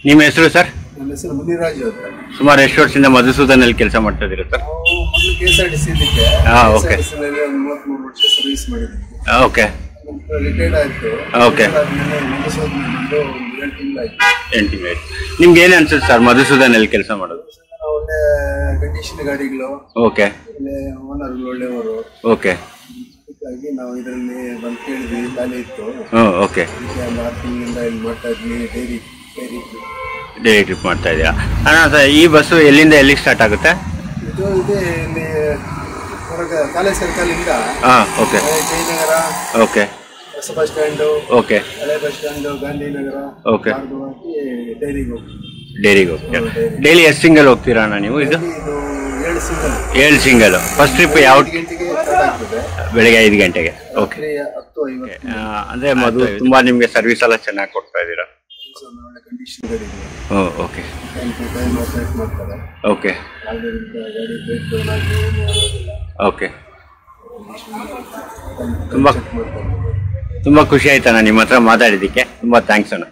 ನಿಮ್ಮ ಹೆಸರು ಸರ್? ನನ್ನ ಹೆಸರು ಮುನಿರಾಜ್ ಅಂತ. ಸುಮಾರು ಎಷ್ಟು ವರ್ಷದಿಂದ ಮಧುಸೂದನಲ್ಲಿ ಕೆಲಸ ಮಾಡ್ತಾ ಇದ್ದೀರಾ ಸರ್? ಮೊದಲು KSRTC ಇದ್ದಕ್ಕೆ. ಓಕೆ. ಒಂದು 33 ವರ್ಷ ಸರ್ವಿಸ್ ಮಾಡಿದ್ದೀನಿ. ಓಕೆ. ರಿಟೈರ್ಡ್ ಆಯ್ತು. ಓಕೆ. ಮಧುಸೂದನ್ 7 ತಿಂಗಳಾಯ್ತು. 8 ತಿಂಗಳಾಯ್ತು. ನಿಮ್ಗೆ ಏನು ಅನ್ಸುತ್ತೆ ಸರ್ ಮಧುಸೂದನಲ್ಲಿ ಕೆಲಸ ಮಾಡೋದು? ಒಳ್ಳೆ ಕಂಡೀಷನ್ ಗಾಡಿಗಳು. ಓಕೆ. ಒಳ್ಳೆ ಓನರ್ಗಳು ಒಳ್ಳೆಯವರು. ಓಕೆ. ಹಾಗಾಗಿ ನಾವು ಇದರಲ್ಲಿ ಬಂದು ಕೇಳಿದ್ವಿ, ಖಾಲಿ ಇತ್ತು. ಓಕೆ. ಒಂದು 6 ತಿಂಗಳಿಂದ ಇಲ್ಲಿ ಮಾಡ್ತಾ ಇದ್ವಿ. ಡೈಲಿ ಟ್ರಿಪ್ ಮಾಡ್ತಾ ಇದೆಯಾ ಅಣ್ಣ? ಸರ್ ಈ ಬಸ್ಸು ಎಲ್ಲಿಂದ ಎಲ್ಲಿಗೆ ಸ್ಟಾರ್ಟ್ ಆಗುತ್ತೆ? ಇದು ಇದೆ ಇಲ್ಲಿ ಹೊರಗೆ ಕಾಲೇಜ್ ಸರ್ಕಲ್ ಇಂದ. ಓಕೆ. ಜಯನಗರ. ಓಕೆ. ಹೊಸ ಬಸ್ ಸ್ಟ್ಯಾಂಡು. ಓಕೆ. ಹಳೆ ಬಸ್ ಸ್ಟ್ಯಾಂಡು, ಗಾಂಧಿನಗರ. ಓಕೆ. ಡೈರಿಗೆ ಹೋಗ್ತೀವಿ. ಡೈರಿಗೆ ಹೋಗ್ತೀರಾ? ಡೈಲಿ ಎಷ್ಟು ಸಿಂಗಲ್ ಹೋಗ್ತೀರಾ ಅಣ್ಣ ನೀವು? ಇದು 7 ಸಿಂಗಲ್. ಫಸ್ಟ್ ಟ್ರಿಪ್ ಯಾವ ಗಂಟೆಗೆ ಸ್ಟಾರ್ಟ್ ಆಗ್ತದೆ? ಬೆಳಗ್ಗೆ 5 ಗಂಟೆಗೆ. ಓಕೆ. 10:50. ಅಂದ್ರೆ ಮೊದಲು ತುಂಬಾ ನಿಮ್ಗೆ ಸರ್ವಿಸ್ ಎಲ್ಲ ಚೆನ್ನಾಗಿ ಕೊಡ್ತಾ ಇದ್ದೀರಾ? ಒಳ್ಳೆ ಕಂಡೀಷನ್ ಗಾಡಿ. ಓಕೆ. ಮಾಡ್ತಾರೆ. ಓಕೆ. ಗಾಡಿ ಬೇಕು ಓಕೆ. ತುಂಬಾ ಖುಷಿ ಆಯ್ತಣ್ಣ ನಿಮ್ಮ ಹತ್ರ ಮಾತಾಡಿದ್ದಕ್ಕೆ. ತುಂಬಾ ಥ್ಯಾಂಕ್ಸ್ ಅಣ್ಣ.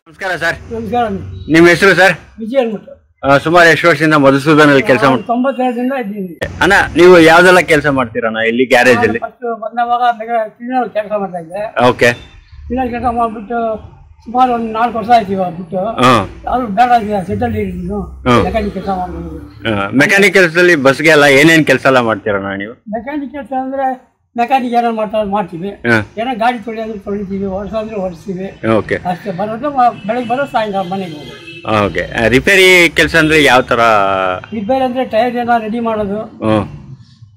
ನಮಸ್ಕಾರ ಸರ್. ನಮಸ್ಕಾರ. ನಿಮ್ಮ ಹೆಸರು ಸರ್? ವಿಜಯ್ ಅಂದ್ಬಿಟ್ಟು. ಸುಮಾರು ಎಷ್ಟು ವರ್ಷದಿಂದ ಮಧುಸೂದನಲ್ಲಿ ಕೆಲಸ ಮಾಡ್ತೀರಾ? 92ರಿಂದ ಇದ್ದೀನಿ ಅಣ್ಣ. ನೀವು ಯಾವ್ದೆಲ್ಲ ಕೆಲಸ ಮಾಡ್ತೀರಣ್ಣ ಇಲ್ಲಿ ಗ್ಯಾರೇಜ್ ಅಲ್ಲಿ? ಬಂದವಾಗ ಕೆಲಸ ಮಾಡ್ತಾ ಇದ್ದೆ. ಓಕೆ. ಕೆಲಸ ಮಾಡ್ಬಿಟ್ಟು ಸುಮಾರು ಒಂದು 4 ವರ್ಷ ಆಯ್ತು ಇವಾಗ ಬಿಟ್ಟು. ಯಾರು ಬೇಡ ಸೆಟಲ್ ಇದ್ದೀನಿ. ಮೆಕ್ಯಾನಿಕ್ ಕೆಲಸ ಮಾಡ್ಬೋದು. ಮೆಕ್ಯಾನಿಕ್ ಕೆಲಸದಲ್ಲಿ ಬಸ್ಗೆ ಎಲ್ಲ ಏನೇನ್ ಕೆಲಸ ಎಲ್ಲ ಮಾಡ್ತೀರಣ್ಣ ನೀವು? ಮೆಕ್ಯಾನಿಕ್ ಕೆಲಸ ಅಂದ್ರೆ ಮೆಕ್ಯಾನಿಕ್ ಏನೋ ಮಾಡ್ತೀವಿ, ಹಾಂ ಏನೋ ಗಾಡಿ ತೊಳೆಯೋದ್ರೆ ತೊಳಿತೀವಿ, ಹೊಡ್ಸೋದ್ರೆ ಹೊಡಿಸ್ತೀವಿ ಓಕೆ ಅಷ್ಟೇ. ಬರೋದು ಬೆಳಗ್ಗೆ ಬರೋ ಸಾಯಂಕಾಲ ಮನೆಗೆ ಹೋಗೋದು. ಓಕೆ ರಿಪೇರಿ ಕೆಲಸ ಅಂದರೆ ಯಾವ ಥರ? ರಿಪೇರಿ ಅಂದರೆ ಟೈರ್ ಏನೋ ರೆಡಿ ಮಾಡೋದು,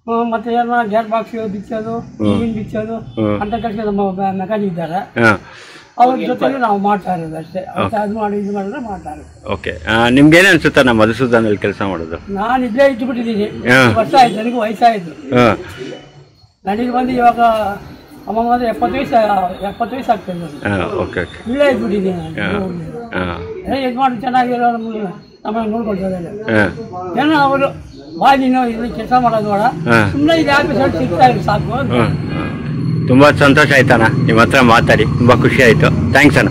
ಹ್ಞೂ ಮತ್ತೆ ಏನೋ ಗೇರ್ ಬಾಕ್ಸ್ ಬಿಚ್ಚೋದು, ಇಂಜಿನ್ ಬಿಚ್ಚೋದು ಅಂತ ಕೆಲಸ ನಮ್ಮ ಮೆಕ್ಯಾನಿಕ್ ಇದ್ದಾರೆ. ಹಾಂ ಅವ್ರ ಜೊತೆಗೆ ನಾವು ಮಾಡ್ತಾ ಇರೋದು ಅಷ್ಟೇ. ಅದು ಮಾಡಿ ಇದು ಮಾಡಿದ್ರೆ ಮಾಡ್ತಾ ಇರೋದು. ಓಕೆ ನಿಮ್ಗೇನು ಅನ್ಸುತ್ತಾ ನಮ್ಮ ಮಧುಸೂದನಲ್ಲಿ ಕೆಲಸ ಮಾಡೋದು? ನಾನು ಇಲ್ಲೇ ಇಟ್ಬಿಟ್ಟಿದ್ದೀನಿ, ವರ್ಷ ಆಯ್ತು, ನನಗೂ ವಯಸ್ಸಾಯಿತು. ಹಾಂ ನನಗೆ ಬಂದು ಇವಾಗ ಅಮ್ಮ ಬಂದು 70 ವಯಸ್ಸು ಆಗ್ತದೆ ನನಗೆ. ಹಾಂ ಓಕೆ ಓಕೆ ಇಲ್ಲೇ ಇಟ್ಬಿಟ್ಟಿದ್ದೀನಿ ನಾನು. ಹಾಂ ಇದು ಮಾಡಿ ಚೆನ್ನಾಗಿರೋ ನಮ್ಮನ್ನು ನೋಡ್ಕೊಳ್ತಾರೆ. ಹಾಂ ಏನೋ ಅವರು ಬಾ ನೀನು ಇಲ್ಲಿ ಕೆಲಸ ಮಾಡೋದು ಬೇಡ, ಸುಮ್ಮನೆ ಇದು ಯಾಕೆ ಸ್ವಲ್ಪ ಸಿಗ್ತಾ ಇರೋ ಸಾಕು. ತುಂಬ ಸಂತೋಷ ಆಯ್ತಣ್ಣ ನಿಮ್ಮ ಹತ್ರ ಮಾತಾಡಿ, ತುಂಬ ಖುಷಿ ಆಯಿತು. ಥ್ಯಾಂಕ್ಸ್ ಅಣ್ಣ.